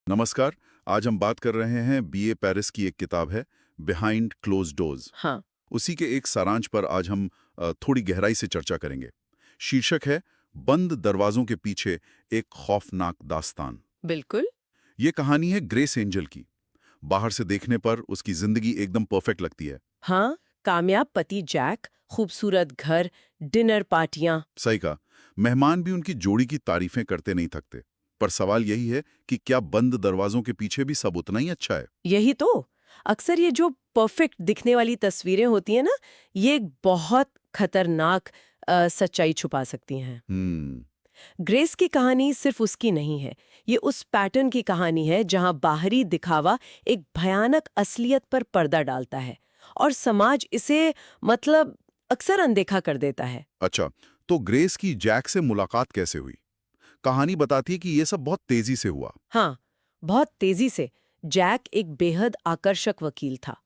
नमस्कार। आज हम बात कर रहे हैं बीए पेरिस की एक किताब है बिहाइंड क्लोज्ड डोर्स। हाँ, उसी के एक सारांश पर आज हम थोड़ी गहराई से चर्चा करेंगे। शीर्षक है बंद दरवाजों के पीछे एक खौफनाक दास्तान। बिल्कुल। ये कहानी है ग्रेस एंजल की। बाहर से देखने पर उसकी जिंदगी एकदम परफेक्ट लगती है। हाँ, कामयाब पति जैक, खूबसूरत घर, डिनर पार्टियां। सही कहा। मेहमान भी उनकी जोड़ी की तारीफें करते नहीं थकते। पर सवाल यही है कि क्या बंद दरवाजों के पीछे भी सब उतना ही अच्छा है? यही तो। अक्सर ये जो परफेक्ट दिखने वाली तस्वीरें होती हैं ना, ये एक बहुत खतरनाक सच्चाई छुपा सकती हैं। हम्म। ग्रेस की कहानी सिर्फ उसकी नहीं है। ये उस पैटर्न की कहानी है जहां बाहरी दिखावा एक भयानक असलियत पर पर्दा डालता है और समाज इसे मतलब अक्सर अनदेखा कर देता है। अच्छा, तो ग्रेस की जैक से मुलाकात कैसे हुई? कहानी बताती है कि ये सब बहुत तेजी से हुआ। हाँ, बहुत तेजी से। जैक एक बेहद आकर्षक वकील था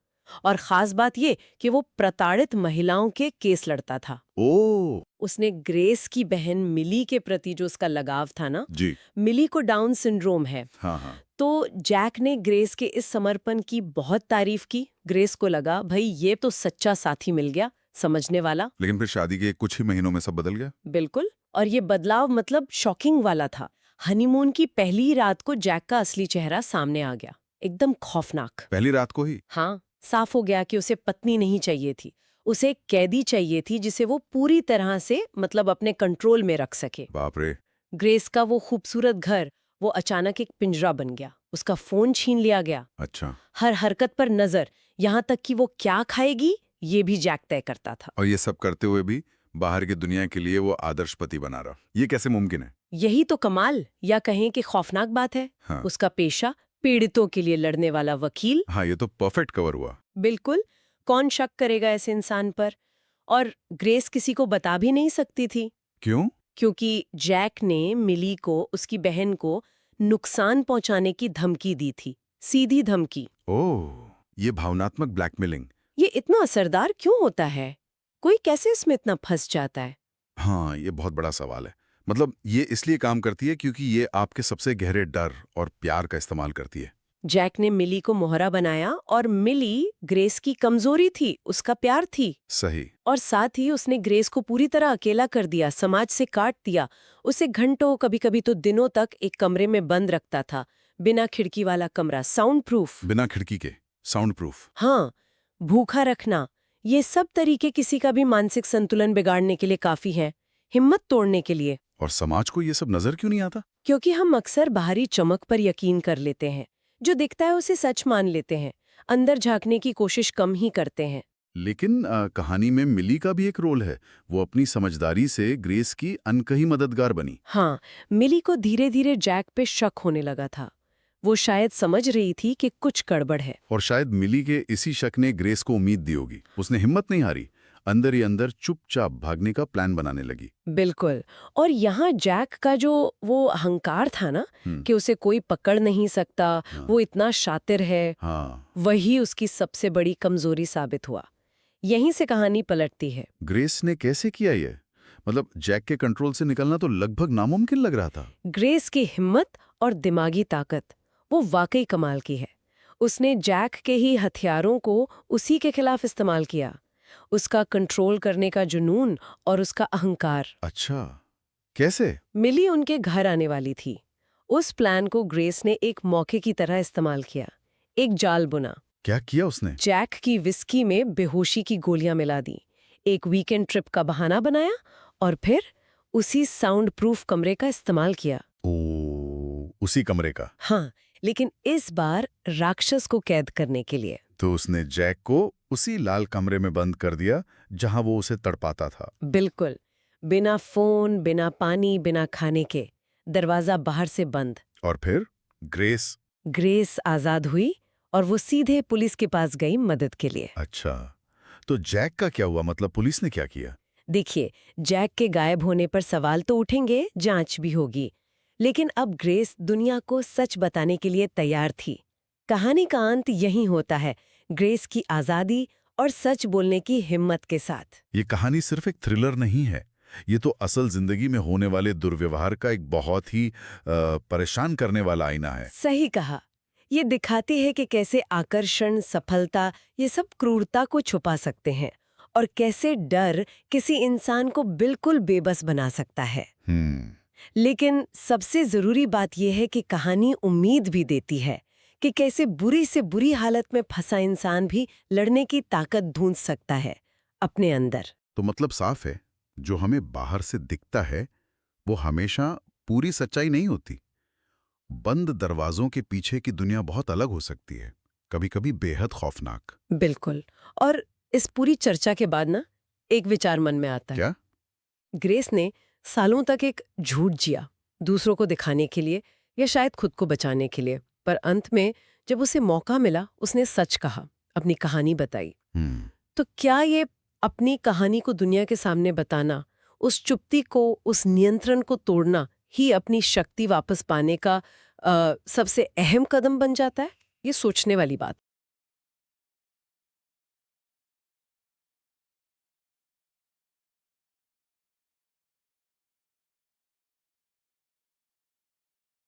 और खास बात ये कि वो प्रताड़ित महिलाओं के केस लड़ता था। ओह। उसने ग्रेस की बहन मिली के प्रति जो उसका लगाव था ना, जी। मिली को डाउन सिंड्रोम है, हाँ हाँ। तो जैक ने ग्रेस के इस समर्पण की बहुत तारीफ की। ग्रेस को लगा भाई ये तो सच्चा साथी मिल गया, समझने वाला। लेकिन फिर शादी के कुछ ही महीनों में सब बदल गया। बिल्कुल। और ये बदलाव मतलब शॉकिंग वाला था। हनीमून की पहली रात को जैक का असली चेहरा सामने आ गया, एकदम खौफनाक। पहली रात को ही? हाँ, साफ हो गया कि उसे पत्नी नहीं चाहिए थी, उसे एक कैदी चाहिए थी जिसे वो पूरी तरह से मतलब अपने कंट्रोल में रख सके। बाप रे। ग्रेस का वो खूबसूरत घर, वो अचानक एक पिंजरा बन गया। उसका फोन छीन लिया गया। अच्छा। हर हरकत पर नजर, यहाँ तक कि वो क्या खाएगी ये भी जैक तय करता था। और ये सब करते हुए भी बाहर की दुनिया के लिए वो आदर्श पति बना रहा, ये कैसे मुमकिन है? यही तो कमाल या कहें कि खौफनाक बात है। हाँ। उसका पेशा पीड़ितों के लिए लड़ने वाला वकील। हाँ, ये तो परफेक्ट कवर हुआ। बिल्कुल। कौन शक करेगा ऐसे इंसान पर? और ग्रेस किसी को बता भी नहीं सकती थी क्यों? क्योंकि जैक ने मिली को, उसकी बहन को नुकसान पहुंचाने की धमकी दी थी, सीधी धमकी। ओह, ये भावनात्मक ब्लैकमेलिंग। ये इतना असरदार क्यों होता है? कोई कैसे इसमें इतना फंस जाता है? हाँ, ये बहुत बड़ा सवाल है। मतलब ये इसलिए काम करती है क्योंकि ये आपके सबसे गहरे डर और प्यार का इस्तेमाल करती है। जैक ने मिली को मोहरा बनाया और मिली ग्रेस की कमजोरी थी, उसका प्यार थी। सही। और साथ ही उसने ग्रेस को पूरी तरह अकेला कर दिया, समाज से काट दिया। उसे घंटों, कभी कभी तो दिनों तक एक कमरे में बंद रखता था, बिना खिड़की वाला कमरा, साउंड प्रूफ। बिना खिड़की के, साउंड प्रूफ। हाँ, भूखा रखना, ये सब तरीके किसी का भी मानसिक संतुलन बिगाड़ने के लिए काफी हैं, हिम्मत तोड़ने के लिए। और समाज को ये सब नजर क्यों नहीं आता? क्योंकि हम अक्सर बाहरी चमक पर यकीन कर लेते हैं, जो दिखता है उसे सच मान लेते हैं, अंदर झांकने की कोशिश कम ही करते हैं। लेकिन कहानी में मिली का भी एक रोल है। वो अपनी समझदारी से ग्रेस की अनकही मददगार बनी। हाँ, मिली को धीरे धीरे जैक पे शक होने लगा था। वो शायद समझ रही थी कि कुछ गड़बड़ है। और शायद मिली के इसी शक ने ग्रेस को उम्मीद दी होगी। उसने हिम्मत नहीं हारी, अंदर ही अंदर चुपचाप भागने का प्लान बनाने लगी। बिल्कुल। और यहाँ जैक का जो वो अहंकार था ना, कि उसे कोई पकड़ नहीं सकता, हाँ। वो इतना शातिर है, हाँ। वही उसकी सबसे बड़ी कमजोरी साबित हुआ। यहीं से कहानी पलटती है। ग्रेस ने कैसे किया ये? मतलब जैक के कंट्रोल से निकलना तो लगभग नामुमकिन लग रहा था। ग्रेस की हिम्मत और दिमागी ताकत, वो वाकई कमाल की है। उसने जैक के ही हथियारों को उसी के खिलाफ इस्तेमाल किया। उसका कंट्रोल करने का जुनून और उसका अहंकार। अच्छा, कैसे? मिली उनके घर आने वाली थी। उस प्लान को ग्रेस ने एक मौके की तरह इस्तेमाल किया। एक जाल बुना। क्या किया उसने? जैक की विस्की में बेहोशी की गोलियां मिला दी, एक वीकेंड ट्रिप का बहाना बनाया और फिर उसी साउंड प्रूफ कमरे का इस्तेमाल किया। उसी कमरे का? हाँ, लेकिन इस बार राक्षस को कैद करने के लिए। तो उसने जैक को उसी लाल कमरे में बंद कर दिया जहां वो उसे तड़पाता था। बिल्कुल। बिना फोन, बिना पानी, बिना खाने के, दरवाजा बाहर से बंद। और फिर ग्रेस? ग्रेस आजाद हुई और वो सीधे पुलिस के पास गई मदद के लिए। अच्छा, तो जैक का क्या हुआ? मतलब पुलिस ने क्या किया? देखिए, जैक के गायब होने पर सवाल तो उठेंगे, जांच भी होगी। लेकिन अब ग्रेस दुनिया को सच बताने के लिए तैयार थी। कहानी का अंत यही होता है, ग्रेस की आजादी और सच बोलने की हिम्मत के साथ। ये कहानी सिर्फ एक थ्रिलर नहीं है, ये तो असल जिंदगी में होने वाले दुर्व्यवहार का एक बहुत ही परेशान करने वाला आईना है। सही कहा। ये दिखाती है कि कैसे आकर्षण, सफलता, ये सब क्रूरता को छुपा सकते हैं और कैसे डर किसी इंसान को बिल्कुल बेबस बना सकता है। लेकिन सबसे जरूरी बात यह है कि कहानी उम्मीद भी देती है कि कैसे बुरी से बुरी हालत में फंसा इंसान भी लड़ने की ताकत ढूंढ सकता है अपने अंदर। तो मतलब साफ है, जो हमें बाहर से दिखता है वो हमेशा पूरी सच्चाई नहीं होती। बंद दरवाजों के पीछे की दुनिया बहुत अलग हो सकती है, कभी-कभी बेहद खौफनाक। बिल्कुल। और इस पूरी चर्चा के बाद ना एक विचार मन में आता है। क्या? ग्रेस ने सालों तक एक झूठ जिया, दूसरों को दिखाने के लिए या शायद खुद को बचाने के लिए, पर अंत में जब उसे मौका मिला उसने सच कहा, अपनी कहानी बताई। तो क्या ये अपनी कहानी को दुनिया के सामने बताना, उस चुप्पी को, उस नियंत्रण को तोड़ना ही अपनी शक्ति वापस पाने का सबसे अहम कदम बन जाता है? ये सोचने वाली बात